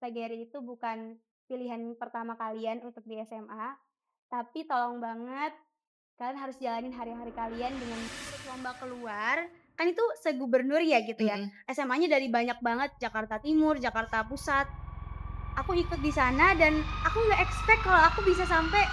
PGRI itu bukan pilihan pertama kalian untuk di SMA, tapi tolong banget kalian harus jalanin hari-hari kalian dengan ikut lomba keluar, kan itu segubernur ya gitu ya, Mhm. SMA-nya dari banyak banget, Jakarta Timur, Jakarta Pusat. Aku ikut di sana dan aku nggak expect kalau aku bisa sampai.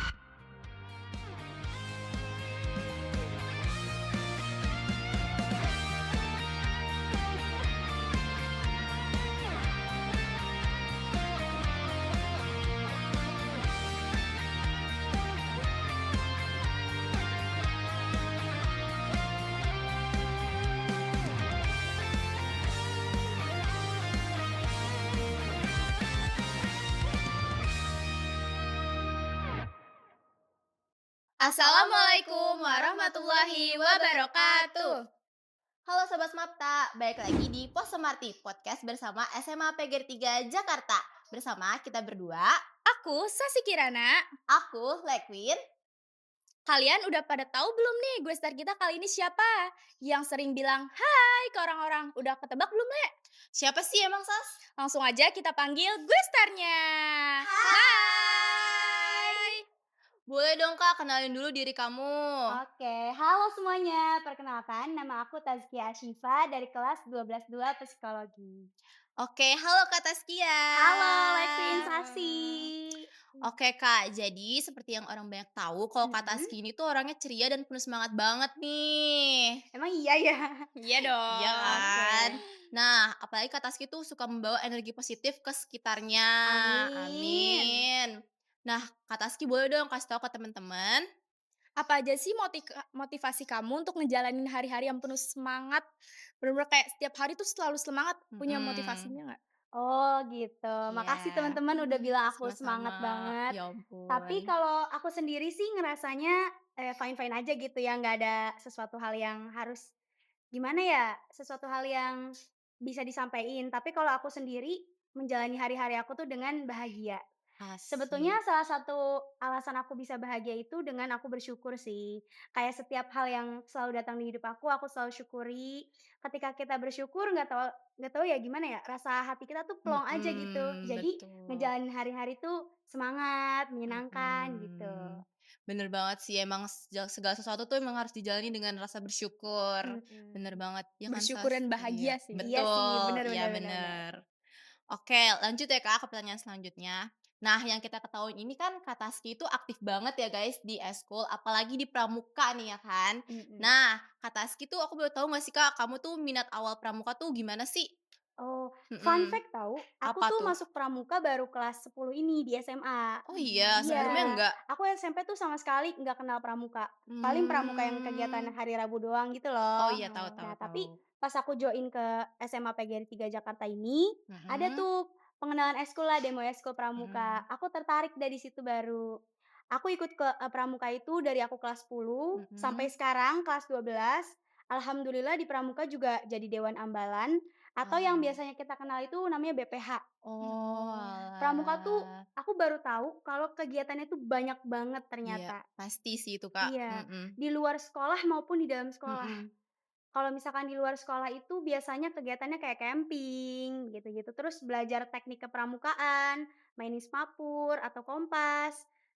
Assalamualaikum warahmatullahi wabarakatuh. Halo Sobat Smapta, balik lagi di Pos Semarti, podcast bersama SMA PGRI 3 Jakarta. Bersama kita berdua, Aku Sasi Kirana. aku Lekwin. Kalian udah pada tahu belum nih gue star kita kali ini siapa? Yang sering bilang hai ke orang-orang. Udah ketebak belum, Le? Siapa sih emang Sas? Langsung aja kita panggil gue starnya. Hai. Boleh dong Kak, kenalin dulu diri kamu. Oke, halo semuanya, perkenalkan nama aku Tazkia Ashifa dari kelas 12-2 Psikologi. Oke, halo Kak Taskia. Halo Levin, Sasi. Oke Kak, jadi seperti yang orang banyak tahu, kalau Kak Mhm. Taski ini tuh orangnya ceria dan penuh semangat banget nih. Emang iya ya? Iya dong. Iya kan? Oke. Nah, apalagi Kak Taski tuh suka membawa energi positif ke sekitarnya. Amin. Amin. Nah, Kak Taski boleh dong kasih tahu ke teman-teman. Apa aja sih motivasi kamu untuk ngejalanin hari-hari yang penuh semangat? Bener-bener kayak setiap hari tuh selalu semangat. Punya Mhm. motivasinya nggak? Oh gitu, makasih Iya. teman-teman udah bilang aku Sama-sama. semangat banget. Ya Tapi ampun. kalau aku sendiri sih ngerasanya, fine-fine aja gitu ya, nggak ada sesuatu hal yang harus gimana ya, sesuatu hal yang bisa disampaikan. Tapi kalau aku sendiri menjalani hari-hari aku tuh dengan bahagia. Sebetulnya Asik. salah satu alasan aku bisa bahagia itu dengan aku bersyukur sih. Kayak setiap hal yang selalu datang di hidup aku selalu syukuri. Ketika kita bersyukur nggak tahu ya gimana ya, rasa hati kita tuh plong aja gitu. Jadi Betul. ngejalanin hari-hari tuh semangat, menyenangkan gitu. Mhm. Bener banget sih emang segala sesuatu tuh emang harus dijalani dengan rasa bersyukur. Bener Mhm. banget, ya kan Bersyukur Sas? dan Iya, bahagia sih. Iya sih, betul, bener iya bener bener bener. bener. Oke, lanjut ya Kak ke pertanyaan selanjutnya. Nah, yang kita ketahui ini kan Kak Taski itu aktif banget ya guys di eskul, apalagi di pramuka nih ya kan. Mhm. Nah, Kak Taski tuh aku boleh tahu nggak sih Kak, kamu tuh minat awal pramuka tuh gimana sih? Oh, fun Mhm, fact tahu, aku apa tuh tuh? masuk pramuka baru kelas 10 ini di SMA. Oh iya, sebelumnya Iya, enggak? aku SMP tuh sama sekali nggak kenal pramuka. Paling pramuka yang kegiatan Mmm. hari Rabu doang gitu Oh loh. iya, tahu tahu Nah, tahu. tapi pas aku join ke SMA PGRI 3 Jakarta ini, ada Mhm tuh pengenalan ekskul lah, demo ekskul pramuka. mhm Aku tertarik dari situ baru. Aku ikut ke pramuka itu dari aku kelas 10 sampai mhm. sekarang kelas 12. Alhamdulillah di pramuka juga jadi dewan ambalan atau yang Ah. biasanya kita kenal itu namanya BPH. Oh, Pramuka tuh oalah. aku baru tahu kalau kegiatannya tuh banyak banget Iya, ternyata. pasti sih itu, Kak. Iya, Mhm di luar sekolah maupun di dalam sekolah. mhm. Kalau misalkan di luar sekolah itu biasanya kegiatannya kayak camping gitu-gitu, terus belajar teknik kepramukaan, main ismapur atau kompas.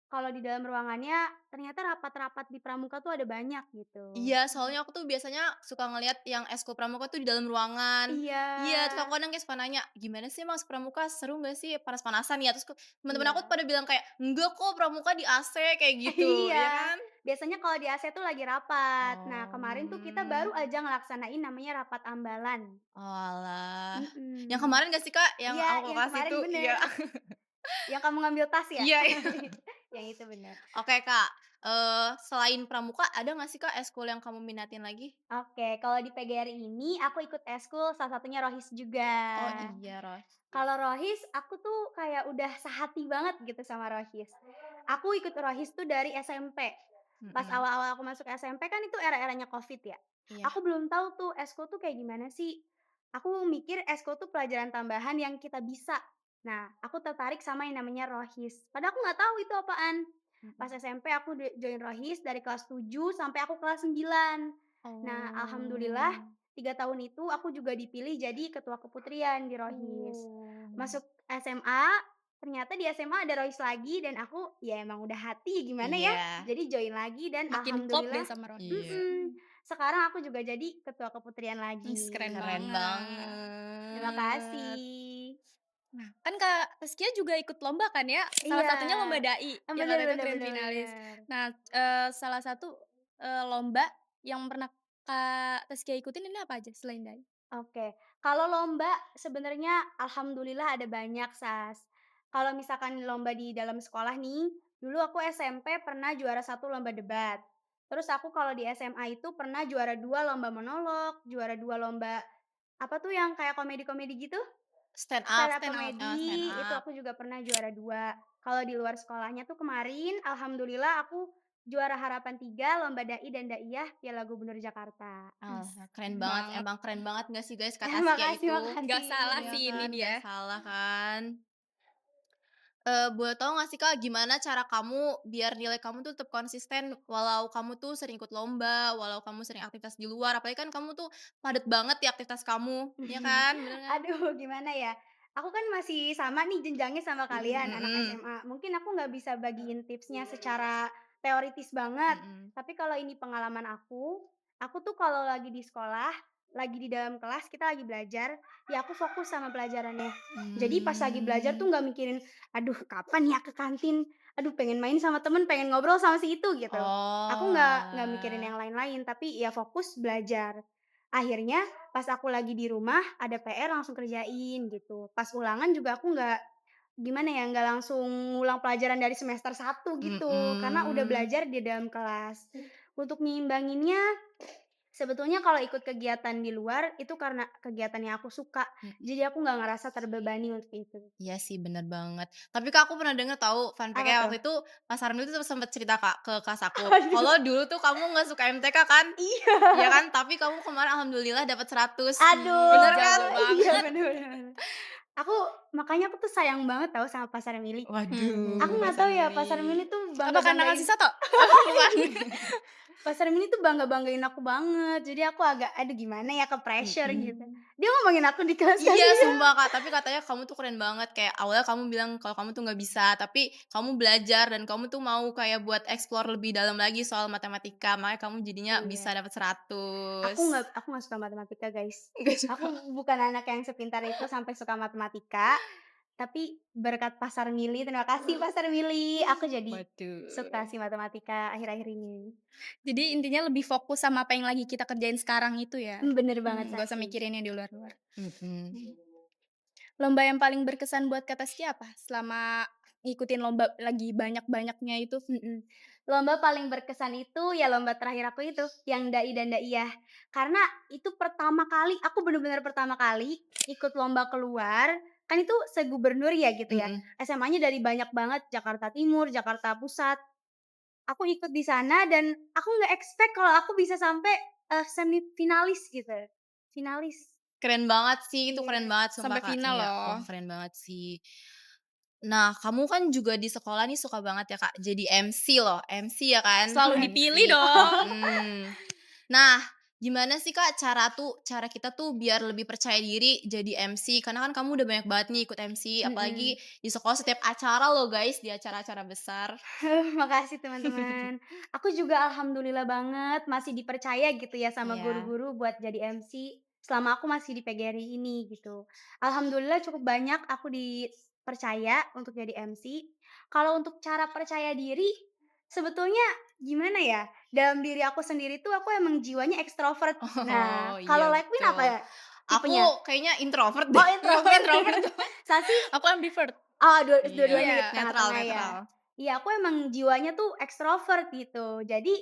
Kalau di dalam ruangannya ternyata rapat-rapat di pramuka tuh ada banyak gitu. Iya, soalnya aku tuh biasanya suka ngelihat yang eskul pramuka tuh di dalam ruangan. Iya, Iya, terus aku kadang kayak suka nanya, "Gimana sih Mas pramuka, seru nggak sih? Panas-panasan ya?" Terus teman-teman aku tuh iya. pada bilang kayak, "Enggak kok, pramuka di AC," kayak gitu, ya Iya, kan? biasanya kalau di AC tuh lagi rapat. Nah, kemarin tuh kita baru Oh, aja ngelaksanain namanya rapat ambalan. oalah. Yang Mhm. kemarin nggak sih, Kak, yang Iya, aku yang kasih kemarin itu? bener, Iya. yang kamu ngambil tas ya? Iya iya. Yang itu bener. Oke, Kak, selain pramuka ada nggak sih, Kak, eskul yang kamu minatin lagi? Oke, kalau di PGRI ini aku ikut ekskul salah satunya Rohis juga. Oh iya, Kalau Rohis, aku tuh kayak udah sehati banget gitu sama Rohis. Aku ikut Rohis tuh dari SMP. Pas mhm, awal-awal aku masuk SMP kan itu era-eranya Covid ya. iya. Aku belum tahu tuh ekskul tuh kayak gimana sih. Aku mikir ekskul tuh pelajaran tambahan yang kita bisa. Nah, aku tertarik sama yang namanya Rohis. Padahal aku nggak tahu itu apaan. Pas Mhm. SMP aku join Rohis dari kelas 7 sampai aku kelas 9. Nah, alhamdulillah Oh. 3 tahun itu aku juga dipilih jadi ketua keputrian di Rohis. Oh. Masuk SMA, ternyata di SMA ada Royce lagi dan aku ya emang udah hati gimana ya, Iya. jadi join lagi dan Makin klop deh alhamdulillah sama Royce. Iya. sekarang aku juga jadi ketua keputrian Wis, keren lagi. Keren banget. Terima banget. kasih. Nah, kan Kak Taskia juga ikut lomba kan ya? Salah Iya, satunya lomba dai, yang bener katanya tuh bener grand bener finalis. bener. Nah, salah satu, lomba yang pernah Kak Taskia ikutin ini apa aja selain dai? Oke, kalau lomba sebenarnya alhamdulillah ada banyak, Sas. Kalau misalkan lomba di dalam sekolah nih, dulu aku SMP pernah juara satu lomba debat. Terus aku kalau di SMA itu pernah juara 2 lomba monolog, juara 2 lomba apa tuh yang kayak komedi-komedi gitu? Stand up. Stand up Stand up. Oh, stand comedy, itu up. aku juga pernah juara 2. Kalau di luar sekolahnya tuh kemarin alhamdulillah aku juara harapan 3 lomba dai dan daiyah Piala Gubernur Jakarta. Ah, Wis, keren keren banget, banget. emang keren banget nggak sih guys Kak Taskia Makasih itu? Nggak salah Iya makasih. sih ini kan, nggak dia. salah kan? Boleh tahu nggak sih Kak, gimana cara kamu biar nilai kamu tuh tetap konsisten walau kamu tuh sering ikut lomba, walau kamu sering aktivitas di luar, apalagi kan kamu tuh padat banget ya aktivitas kamu, ya kan? Bener kan? Aduh gimana ya, aku kan masih sama nih jenjangnya sama kalian, anak Mhm, SMA. Mungkin aku nggak bisa bagiin tipsnya secara teoritis banget, mhm. tapi kalau ini pengalaman aku tuh kalau lagi di sekolah, lagi di dalam kelas, kita lagi belajar, ya aku fokus sama pelajarannya. Jadi pas lagi belajar Mmm. tuh nggak mikirin, "Aduh kapan ya ke kantin? Aduh pengen main sama temen, pengen ngobrol sama si itu," gitu. Aku Oh, nggak mikirin yang alah. lain-lain, tapi ya fokus belajar. Akhirnya pas aku lagi di rumah ada PR langsung kerjain gitu. Pas ulangan juga aku nggak gimana ya, nggak langsung ngulang pelajaran dari semester 1 gitu, karena udah Mhm. belajar di dalam kelas. Untuk ngeimbanginnya, sebetulnya kalau ikut kegiatan di luar itu karena kegiatan yang aku suka, Mhm. jadi aku nggak ngerasa terbebani untuk itu. Iya sih, bener banget. Tapi Kak, aku pernah denger tahu fun Apa fact-nya tuh? waktu itu Mas Armi tuh sempet cerita Kak, ke kelas aku, Aduh, kalau dulu tuh kamu nggak suka MTK kan? Iya iya. kan? Tapi kamu kemarin alhamdulillah dapat 100. Ih, Bener Aduh, kan? jago iya banget. bener bener bener. Aku makanya aku tuh sayang banget tahu sama Pasar Mili. Aku Waduh, nggak Pasar tahu ya Pasar Mili. Mili tuh Apa karena ngasih bangga-banggain soto? Oh, bukan. Pasar Mini tuh bangga-banggain aku banget, jadi aku agak, aduh gimana ya, ke-pressure gitu. Mhm. Dia ngomongin aku di kelas kan Iya, iya. sumpah Kak, tapi katanya kamu tuh keren banget, kayak awalnya kamu bilang kalau kamu tuh nggak bisa, tapi kamu belajar dan kamu tuh mau kayak buat explore lebih dalam lagi soal matematika, makanya kamu jadinya bisa Iya, dapat 100. aku nggak suka matematika guys. Nggak Aku suka. bukan anak yang sepintar itu sampai suka matematika, tapi berkat Pasar Mili, terima kasih Pasar Mili, aku jadi suka Waduh. sih matematika akhir-akhir ini. Jadi intinya lebih fokus sama apa yang lagi kita kerjain sekarang itu ya? Bener banget Nggak usah Sasi. mikirin yang di luar-luar. Mhm. Lomba yang paling berkesan buat Kak Taskia apa? Selama ngikutin lomba lagi banyak-banyaknya itu? Lomba paling berkesan itu ya lomba terakhir aku itu, yang dai dan daiyah. Karena itu pertama kali, aku bener-bener pertama kali ikut lomba keluar, kan itu se-gubernur ya gitu ya, Mhm. SMA-nya dari banyak banget, Jakarta Timur, Jakarta Pusat. Aku ikut di sana dan aku nggak expect kalau aku bisa sampai, semifinalis gitu, finalis. Keren banget sih, itu keren Iya. banget sumpah Sampai Kak, final iya, loh. wah keren banget sih. Nah, kamu kan juga di sekolah nih suka banget ya Kak, jadi MC loh, MC ya kan? Selalu MC, dipilih dong. mhm. Nah, gimana sih Kak cara kita tuh biar lebih percaya diri jadi MC? Karena kan kamu udah banyak banget nih ikut MC, apalagi Mhm. di sekolah setiap acara loh guys, di acara-acara besar. Makasih teman-teman. Aku juga alhamdulillah banget masih dipercaya gitu ya sama Iya. guru-guru buat jadi MC selama aku masih di PGRI ini gitu. Alhamdulillah cukup banyak aku dipercaya untuk jadi MC. Kalau untuk cara percaya diri sebetulnya gimana ya? Dalam diri aku sendiri tuh aku emang jiwanya ekstrovert. Oh, Nah, iya kalau Lightvin apa betul. ya Aku tipenya? kayaknya introvert Oh deh. introvert. Introvert. Sasi Aku ambivert. oh, Iya, dua-duanya di Iya. netral tengah-tengah ya? netral. Iya, aku emang jiwanya tuh ekstrovert gitu. Jadi,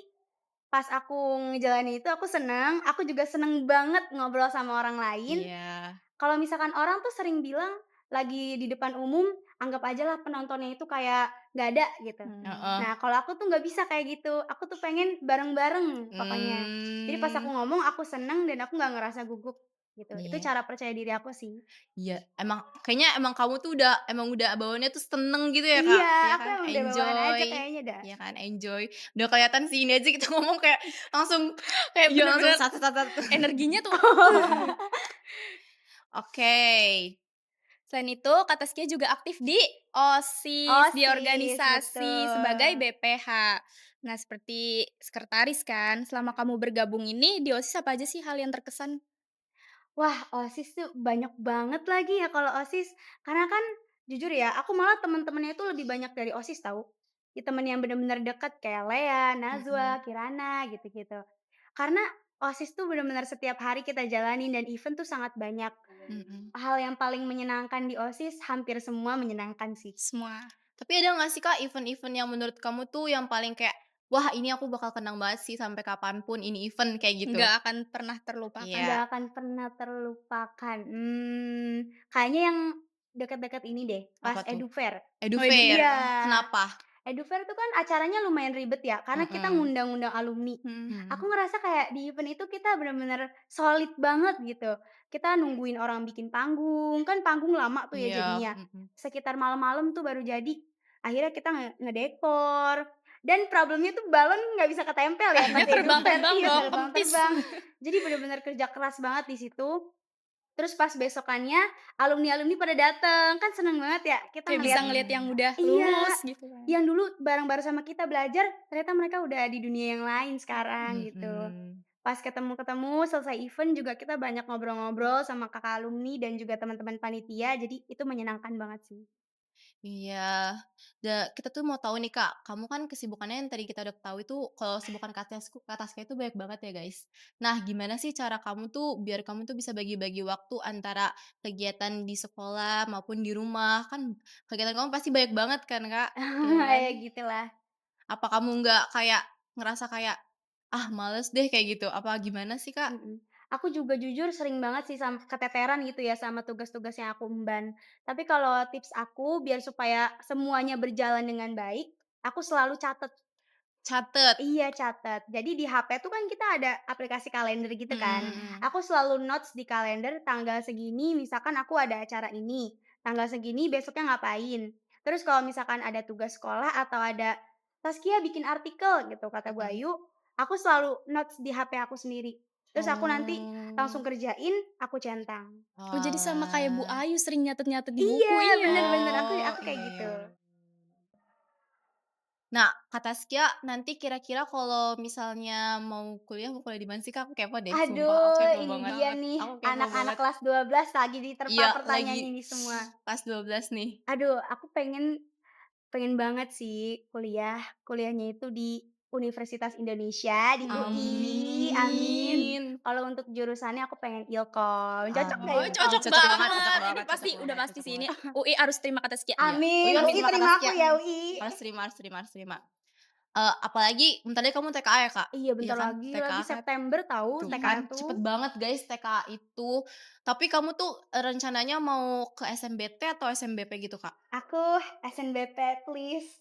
pas aku ngejalanin itu aku seneng, aku juga seneng banget ngobrol sama orang lain. Iya. Kalau misalkan orang tuh sering bilang lagi di depan umum, anggap aja lah penontonnya itu kayak nggak ada gitu. Heeh. Nah, kalau aku tuh nggak bisa kayak gitu, aku tuh pengen bareng-bareng pokoknya. Jadi pas aku Mmm, ngomong aku seneng dan aku nggak ngerasa gugup gitu. Itu iya. cara percaya diri aku sih. Iya, emang kayaknya emang kamu tuh udah bawaannya tuh seneng gitu ya, Kak? Iya, Iya aku kan? emang udah bawaan aja Enjoy, kayaknya dah. iya kan? Enjoy. Udah kelihatan sih ini aja kita ngomong kayak langsung Kayak iya langsung bener-bener sat sat sat. energinya tuh Oke. Selain itu, Kak Taskia juga aktif di OSIS, di OSIS, organisasi sebagai betul. BPH. Nah, seperti sekretaris kan, selama kamu bergabung ini di OSIS apa aja sih hal yang terkesan? Wah, OSIS tuh banyak banget lagi ya kalau OSIS. Karena kan jujur ya, aku malah temen-temennya itu lebih banyak dari OSIS tahu. Ya temen yang bener-bener deket kayak Lea, Mhm, Najwa, Kirana, gitu-gitu. Karena OSIS tuh bener-bener setiap hari kita jalanin dan event tuh sangat banyak. mhm. Hal yang paling menyenangkan di OSIS, hampir semua menyenangkan sih. Semua. Tapi ada nggak sih Kak event-event yang menurut kamu tuh yang paling kayak, "Wah ini aku bakal kenang banget sih sampai kapanpun ini event," kayak gitu? Nggak akan pernah terlupakan. Iya, Nggak akan pernah terlupakan. Kayaknya yang deket-deket ini deh, pas apa tuh? Edu Fair. Edufair, Iya. Waduh. kenapa? Edufair tuh kan acaranya lumayan ribet ya, karena kita Mhm, ngundang-undang alumni. Mhm. Aku mhm, ngerasa kayak di event itu kita bener-bener solid banget gitu. Kita nungguin orang bikin panggung, kan panggung lama tuh ya iya, jadinya. mhm. Sekitar malam-malam tuh baru jadi. Akhirnya kita ngedekor. Dan problemnya tuh balon nggak bisa ketempel ya pas Akhirnya Edufair. terbang-terbang Iya, dong, kempis. terbang-terbang. Jadi bener-bener kerja keras banget di situ. Terus pas besokannya alumni-alumni pada dateng, kan seneng banget ya kita Kayak bisa ngelihat. ngelihat yang udah Iya, lulus gitu kan. yang dulu bareng-bareng sama kita belajar, ternyata mereka udah di dunia yang lain sekarang gitu. Mhm. Pas ketemu-ketemu, selesai event juga kita banyak ngobrol-ngobrol sama kakak alumni dan juga teman-teman panitia, jadi itu menyenangkan banget sih. Iya, kita tuh mau tahu nih Kak, kamu kan kesibukannya yang tadi kita udah tahu itu kalau kesibukan Kak Tasya itu banyak banget ya guys. Nah gimana sih cara kamu tuh biar kamu tuh bisa bagi-bagi waktu antara kegiatan di sekolah maupun di rumah, kan kegiatan kamu pasti banyak banget kan Kak, iya kan? Ya gitulah. Apa kamu nggak kayak ngerasa kayak, "Ah males deh," kayak gitu, apa gimana sih Kak? Mhm. Aku juga jujur sering banget sih keteteran gitu ya sama tugas-tugas yang aku emban. Tapi kalau tips aku biar supaya semuanya berjalan dengan baik, aku selalu catat. Catet. Iya catat. Jadi di HP tuh kan kita ada aplikasi kalender gitu Mhm, kan. mhm. Aku selalu notes di kalender tanggal segini misalkan aku ada acara ini, tanggal segini besoknya ngapain. Terus kalau misalkan ada tugas sekolah atau ada, "Taskia bikin artikel," gitu kata Bu Mhm. Ayu, aku selalu notes di HP aku sendiri. Terus aku nanti langsung Oh, kerjain, aku centang. Oh, jadi sama kayak Bu oalah. Ayu sering nyatet-nyatet di buku Iya, ini ya? bener bener, aku Oh, aku kayak iya, gitu. iya. Nah, Kak Taskia nanti kira-kira kalau misalnya mau kuliah di mana sih, Kak? Aku kepo deh, sumpah aku Aduh, kepo ini banget. dia nih, Aku kepo anak-anak banget. kelas 12 lagi diterpa Iya, lagi pertanyaan ini semua. kelas 12 nih. Aduh, aku pengen pengen banget sih kuliahnya itu di Universitas Indonesia, di UI, amin. Amin. Kalau untuk jurusannya aku pengen Ilkom, cocok nggak Amin. Oh, Ilkom? cocok Cocok banget, cocok banget. Ini banget, pasti cocok udah banget, pasti cocok sih ini banget. UI harus terima kata sekian. Iya, UI Amin, harus UI terima Kak terima aku Taskia. ya UI. Harus terima, harus terima, harus terima. Apalagi bentar lagi kamu TKA ya, Kak? Iya Iya bentar kan? lagi TKA kan? September tahu Tuh TKA kan, tuh. cepet banget guys TKA itu. Tapi kamu tuh, rencananya mau ke SMBT atau SMBP gitu, Kak? Aku SNBP please,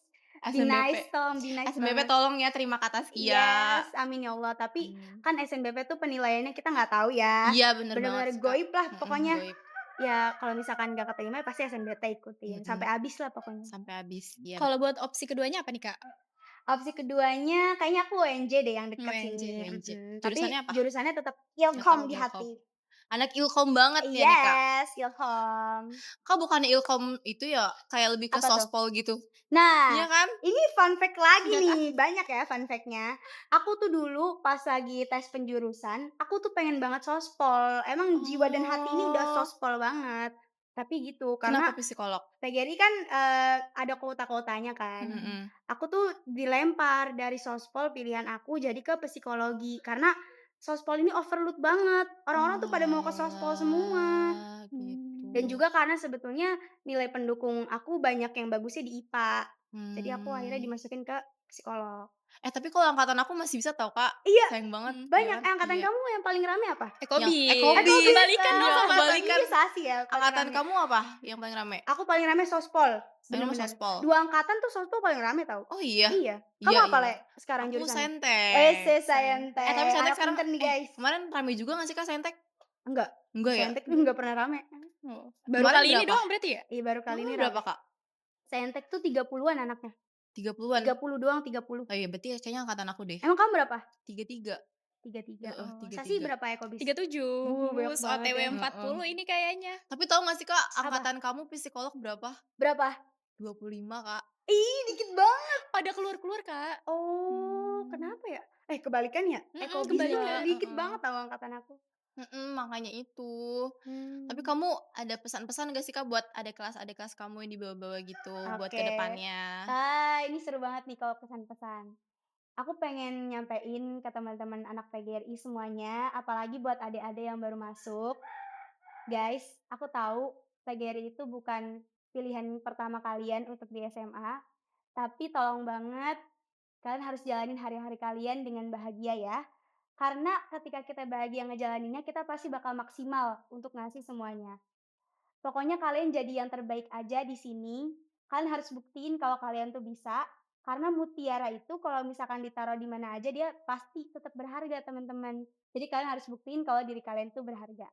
be SMBP. nice Tom, be nice SMBP banget. tolong ya terima kata Taskia. Yes, amin ya Allah. Tapi Amin. kan SNBP tuh penilaiannya kita nggak tahu ya. Iya bener banget Bener-bener sih, Kak. goib lah Mhm, pokoknya. goib. Ya kalau misalkan nggak keterima ya pasti SNBT ikutin sampai Mhm, habis lah pokoknya. sampai habis, iya. Kalau buat opsi keduanya apa nih, Kak? Opsi keduanya kayaknya aku UNJ deh yang dekat UNJ. sini. UNJ. Tapi Jurusannya apa? jurusannya tetap Ilkom, Ilkom di Ilkom. hati. Anak Ilkom banget ya nih, Kak? Yes, Ilkom. Kak, bukannya Ilkom itu ya kayak lebih ke Apa tuh? sospol gitu? Nah, Iya kan? ini fun fact lagi Iya kan? nih, banyak ya fun fact-nya. Aku tuh dulu pas lagi tes penjurusan, aku tuh pengen banget sospol. Emang jiwa dan hati ini udah Oh, sospol banget. Tapi gitu, karena kenapa psikolog? PGRI kan, ada kuota-kuotanya kan. Mhm. Aku tuh dilempar dari sospol pilihan aku jadi ke psikologi, karena sospol ini overload banget. Orang-orang tuh pada mau ke sospol semua. Oalah, gitu. Dan juga karena sebetulnya nilai pendukung aku banyak yang bagusnya di IPA. Jadi aku akhirnya Mmm. dimasukin ke psikolog. Tapi kalau angkatan aku masih bisa tau, Kak. Iya, Sayang banget, iya banyak. kan? Angkatan Iya. kamu yang paling rame apa? Yang Ekobis. Ekobis, Kebalikan Aduh, iya dong. kebalikan. bisa sih ya paling Angkatan rame. kamu apa yang paling rame? Aku paling rame sospol, Yang nomor bener-bener. sospol? 2 angkatan tuh sospol paling rame tau. Oh iya? Iya. Kamu Iya, apa, iya. Le, sekarang Aku jurusannya? Saintek. Wese Tapi Saintek, Saintek anak sekarang pinter nih guys. kemarin rame juga nggak sih, Kak, Saintek? Enggak, Enggak ya? Saintek enggak pernah rame. Oh, baru Kemarin kali ini berapa? doang berarti ya? Iya baru kali ini Kemarin berapa, rame. Kak? Saintek tuh 30-an anaknya. 30-an? 30 doang, 30. Oh iya berarti kayaknya angkatan aku deh. Emang kamu berapa? 33. 33. Heeh, Oh, Sasi 33. berapa ekobis? 37, Banyak banget OTW ya. 40 Heeh. ini kayaknya. Tapi tahu nggak sih, Kak, Apa? angkatan kamu psikolog berapa? Berapa? 25, Kak. Ih, dikit banget. Pada keluar-keluar, Kak. Oh, kenapa ya? Kebalikan ya? Ekobis tuh Iya, Kebalikan. dikit heeh. banget tahu angkatan aku. Makanya itu. Tapi Mmm, kamu ada pesan-pesan gak sih, Kak, buat adik kelas kamu yang di bawah-bawah gitu, buat ke oke. depannya? Ini seru banget nih kalau pesan-pesan. Aku pengen nyampein ke teman-teman anak PGRI semuanya, apalagi buat adik-adik yang baru masuk. Guys, aku tahu PGRI itu bukan pilihan pertama kalian untuk di SMA, tapi tolong banget kalian harus jalanin hari-hari kalian dengan bahagia ya. Karena ketika kita bahagia ngejalaninnya, kita pasti bakal maksimal untuk ngasih semuanya. Pokoknya kalian jadi yang terbaik aja di sini. Kalian harus buktiin kalau kalian tuh bisa. Karena mutiara itu kalau misalkan ditaruh di mana aja dia pasti tetap berharga, teman-teman. Jadi kalian harus buktiin kalau diri kalian tuh berharga.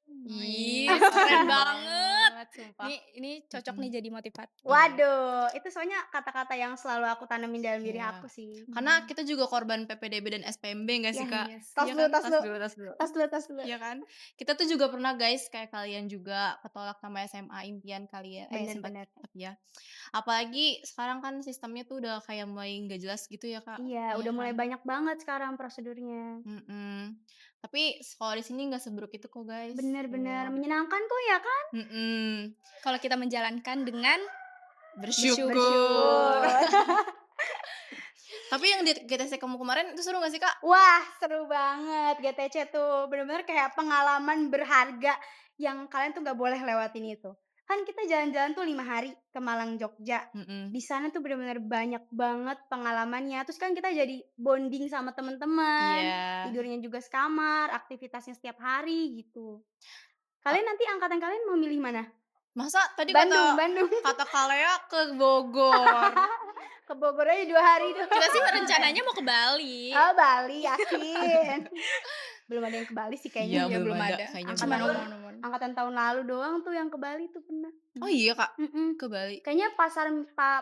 Ih, Ih, keren keren banget. banget, sumpah. Ini cocok Mhm, nih jadi motivator. iya. Waduh, itu soalnya kata-kata yang selalu aku tanemin dalam diri aku Iya. sih. Karena kita juga korban PPDB dan SPMB nggak Ya, sih, Kak? Iya tos Iya sih. dulu, kan? tos Tas dulu. dulu, tas dulu. Tos dulu, tos dulu. Iya kan? Kita tuh juga pernah guys, kayak kalian juga ketolak sama SMA impian kalian Bener, sempet bener. ya. Apalagi sekarang kan sistemnya tuh udah kayak mulai nggak jelas gitu ya, Kak? Iya, Iya udah mulai kan? banyak banget sekarang prosedurnya. Mhm. Tapi kalau di sini nggak seburuk itu kok, guys. Bener, bener. Tuh. Menyenangkan kok ya kan? Mhm. Kalau kita menjalankan dengan Bersyukur. Bersyukur. Tapi yang di GTC kamu kemarin itu seru nggak sih, Kak? Wah, seru banget GTC tuh, bener-bener kayak pengalaman berharga yang kalian tuh nggak boleh lewatin itu. Kan kita jalan-jalan tuh 5 hari ke Malang, Jogja. Mhm. Di sana tuh bener-bener banyak banget pengalamannya, terus kan kita jadi bonding sama temen-temen, Iya. tidurnya juga sekamar, aktivitasnya setiap hari gitu. A Kalian nanti angkatan kalian mau milih mana? Masa tadi Bandung, kata Bandung. kata Kalea ke Bogor. Ke Bogor aja 2 hari kita doang. sih rencananya mau ke Bali. Oh, Bali, yakin? Belum ada yang ke Bali sih kayaknya. Iya, Iya, belum belum ada, ada. kayaknya belum Cuman Angkatan ada. omong-omong. angkatan tahun lalu doang tuh yang ke Bali tuh pernah. Oh iya, Kak? Mhm. Ke Bali? Kayaknya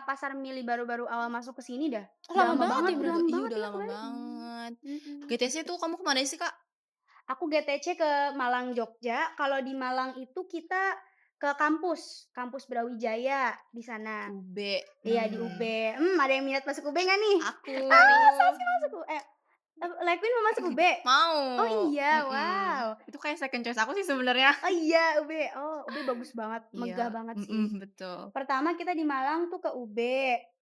pasar Mili baru-baru awal masuk ke sini dah. Oh, Udah lama lama banget banget, ya udah Udah lama iya, banget udah ya ke lama Bali. banget. Mhm. GTC tuh kamu kemana sih, Kak? Aku GTC ke Malang, Jogja. Kalau di Malang itu kita ke kampus, Kampus Brawijaya di sana. UB. Iya di UB. Ada yang minat masuk UB nggak nih? Aku. Sasi masuk Lekuin mau masuk UB? Oh Mau. iya, wow. Itu kayak second choice aku sih sebenarnya. Oh iya UB. Oh, UB bagus banget, megah Iya, banget sih. betul. Pertama kita di Malang tuh ke UB,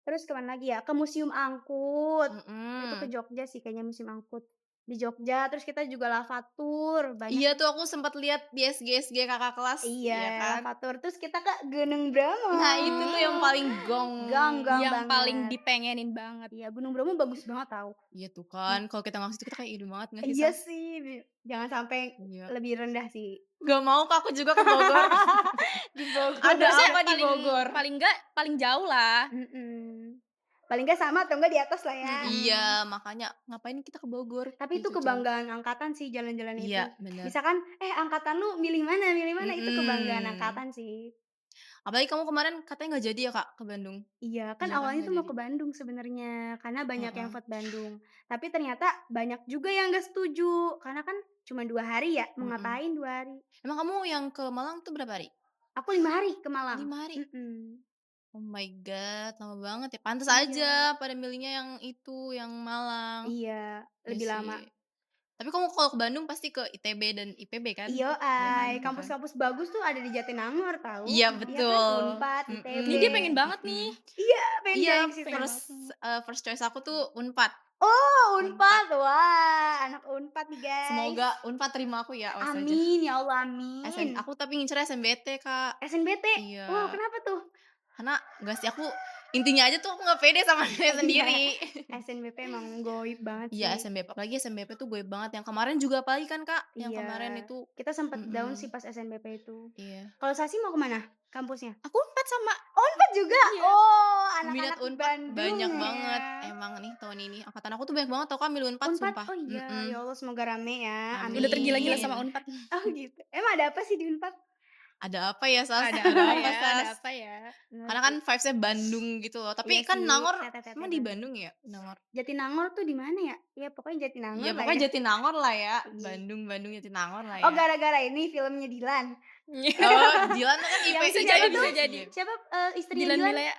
terus ke mana lagi ya, ke Museum Angkut, itu ke Mhm. Jogja sih kayaknya Museum Angkut, di Jogja, terus kita juga Lavatur, banyak Iya tuh aku sempat lihat di SG kakak kelas, iya, iya kan? Lavatur, terus kita ke Gunung Bromo. Nah itu tuh yang paling gong. Gong Yang paling banget. dipengenin banget. Iya, Gunung Bromo bagus banget tau. Iya tuh kan, kalau kita nggak ke situ kita kayak ide banget nggak sih, Iya Sa? sih, jangan sampai Iya. lebih rendah sih. Gak mau Kak, aku juga ke Bogor. Di Bogor. Ada Harusnya apa di paling Bogor? paling enggak paling jauh lah. Mhm. Paling nggak sama atau enggak di atas lah ya. Iya, makanya ngapain kita ke Bogor, Tapi itu gitu jauh. kebanggaan angkatan sih jalan-jalan itu. Iya, bener. Misalkan, angkatan lu milih mana, itu kebanggaan angkatan sih. Apalagi kamu kemarin katanya nggak jadi ya Kak, ke Bandung? Iya, kan Iya kan, awalnya nggak tuh mau jadi? ke Bandung sebenarnya, karena banyak yang Heeh. vote Bandung. Tapi ternyata banyak juga yang nggak setuju, karena kan cuma 2 hari ya, mau Mhm. ngapain 2 hari? Emang kamu yang ke Malang tuh berapa hari? Aku 5 hari ke Malang. 5 hari? Mhm. Oh my god, lama banget ya. Pantes Iya, aja pada milihnya yang itu, yang Malang. iya, Iya lebih lama. sih. Tapi kamu kalau ke Bandung pasti ke ITB dan IPB kan? Iya, Iya kan? Heeh. kampus-kampus bagus tuh ada di Jatinangor tahu. Iya Iya kan, betul. Unpad, ITB. Nih dia pengen banget Mhm. nih. Iya, pengen Iya, join ke situ. Pengen banget. first choice aku tuh Unpad. Oh, Unpad. Unpad. Wah, anak Unpad nih, guys. Semoga Unpad terima aku ya, awas aja. Amin, ya Allah, amin. Aku tapi ngincer SNBT, Kak. SNBT? Wow, Iya. kenapa tuh? Karena enggak sih, intinya aja tuh aku nggak pede sama diri sendiri. SNBP emang goib banget Iya, sih. SNBP, apalagi SNBP tuh goib banget, yang kemarin juga apalagi kan, Kak, yang Iya, kemarin itu kita sempet down sih mhm, pas SNBP itu. iya. Kalau Sasi mau kemana kampusnya? Aku Unpad sama Unpad juga? Iya. Oh, Minat anak-anak Unpad Bandung banyak ya. banget emang nih tahun ini, angkatan aku tuh banyak banget tau, Kak, milih Unpad Unpad? sumpah, Oh iya, ya Allah semoga rame ya, udah tergila-gila amin. Amin. sama Unpad. Oh gitu, emang ada apa sih di Unpad? Ada apa ya, Sas? Ada Ada apa apa, ya ada Sas? apa ya? Bener Karena sih. kan vibes-nya Bandung gitu loh. Iya Tapi kan sih, Nangor tete-tete emang di Bandung. Bandung ya? Nangor? Jatinangor tuh di mana ya? Ya pokoknya Ya Jatinangor lah pokoknya ya. Jatinangor lah ya. Iya. Bandung, Jatinangor lah Oh ya. gara-gara ini filmnya Dilan. Oh, Dilan tuh kan Yang IPI Bisa siapa jadi jadi. bisa tuh? jadi. Iya. Siapa, istrinya Dilan Dilan? Milea.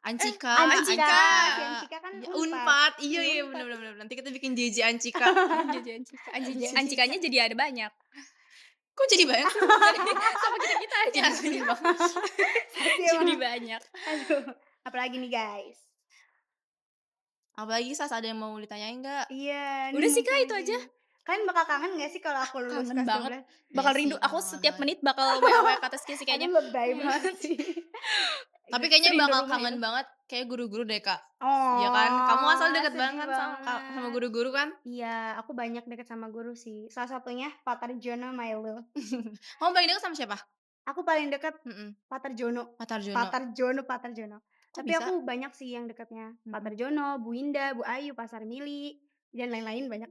Ancika, Ancika, Ancika. si Ancika kan Ya, Unpad. Unpad. Iya, Iya, iya, bener, Unpad. bener, bener. Nanti kita bikin JJ Ancika. Jadi Ancika. Jadi Ancika. Ancikanya jadi ada banyak. Kok jadi banyak sih? Sama kita-kita aja. Ya, sedih banget. Tapi Jadi emang banyak. aduh, apalagi nih guys? Apalagi Sas, ada yang mau ditanyain nggak? Iya, nih Udah sih, Kak, mungkin itu aja. kalian bakal kangen gak sih kalau aku lulus Kangen kelas banget. 12? Iya Bakal sih, rindu. Aku kangen setiap banget. menit bakal WA-WA ke atas sih kayaknya. Aduh lebay banget sih. Tapi kayaknya Serindu bakal rumah kangen itu. banget kayak guru-guru deh, Kak. Iya kan? Kamu Oh, asal deket sedih banget kan sama banget. guru-guru kan? Iya, aku banyak deket sama guru sih. Salah satunya Pak Tarjono Milo. Kamu paling deket sama siapa? Aku paling deket Mhm, Pak Tarjono. Pak Tarjono. Pak Tarjono, Pak Tarjono. Kok Tapi bisa? aku banyak sih yang dekatnya. Pak Mhm. Tarjono, Bu Indah, Bu Ayu, Pasar Mili, dan lain-lain banyak.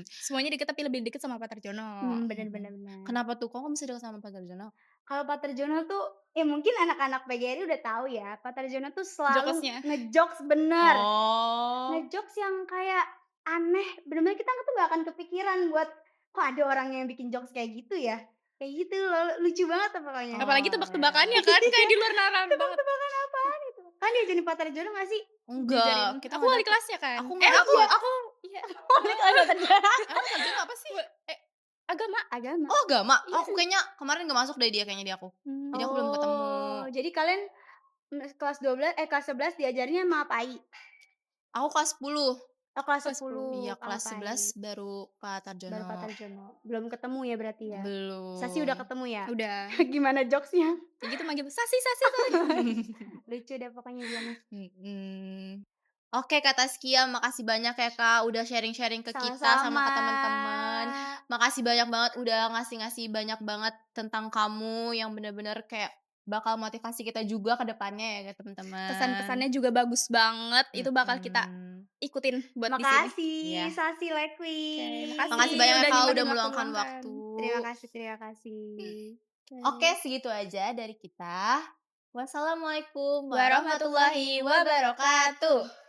Semuanya deket tapi lebih deket sama Pak Tarjono. Bener bener Mhm. bener. Kenapa tuh? Kok kamu bisa deket sama Pak Tarjono? Kalau Pak Tarjono tuh, ya mungkin anak-anak PGRI udah tahu ya, Pak Tarjono tuh selalu Jokesnya. ngejokes bener. Oh. Ngejokes yang kayak aneh, bener-bener kita tuh gak akan kepikiran buat, kok ada orang yang bikin jokes kayak gitu ya? Kayak gitu loh, lucu banget tuh pokoknya. Apalagi Oh, tebak-tebakannya ya. kan kayak di luar nalar banget. Tebak-tebakan apaan itu? Kan diajarin Pak Tarjono gak sih? Enggak, kita Aku nggak wali dapet. kelasnya kan. Aku nggak dapet. Aku iya. Oleh kelas Pak Tarjono. Emang Tarjono apa sih? Agama. Agama. Oh, agama? Iya. Aku kayaknya kemarin nggak masuk deh dia kayaknya di aku. Jadi aku belum ketemu. Oh, jadi kalian kelas 12 kelas 11 diajarnya sama Pak Ai? Aku kelas 10. Oh, kelas Kelas 10. 10 Iya, sama kelas Pak 11 Ai. baru Pak Baru Pak Tarjono. Tarjono. Belum ketemu ya berarti ya? Sasi udah Belum. ketemu ya? Udah. Gimana jokesnya? Kayak gitu manggil Sasi Sasi Sasi. Lucu deh pokoknya dia mah. Mhm. Oke Kak Taskia, makasih banyak ya Kak, udah sharing-sharing ke kita sama Sama-sama. ke teman-teman. Makasih banyak banget udah ngasih-ngasih banyak banget tentang kamu yang bener-bener kayak bakal motivasi kita juga ke depannya ya teman-teman. Pesan-pesannya juga bagus banget. Itu bakal kita Mhm. ikutin buat di sini. Makasih Iya. Sasi Oke, Lekwi. Makasih banyak ya udah Kak nyempetin udah waktu meluangkan meluangkan. waktu. Terima kasih, terima kasih. Oke, segitu aja dari kita. Wassalamualaikum Warahmatullahi wabarakatuh.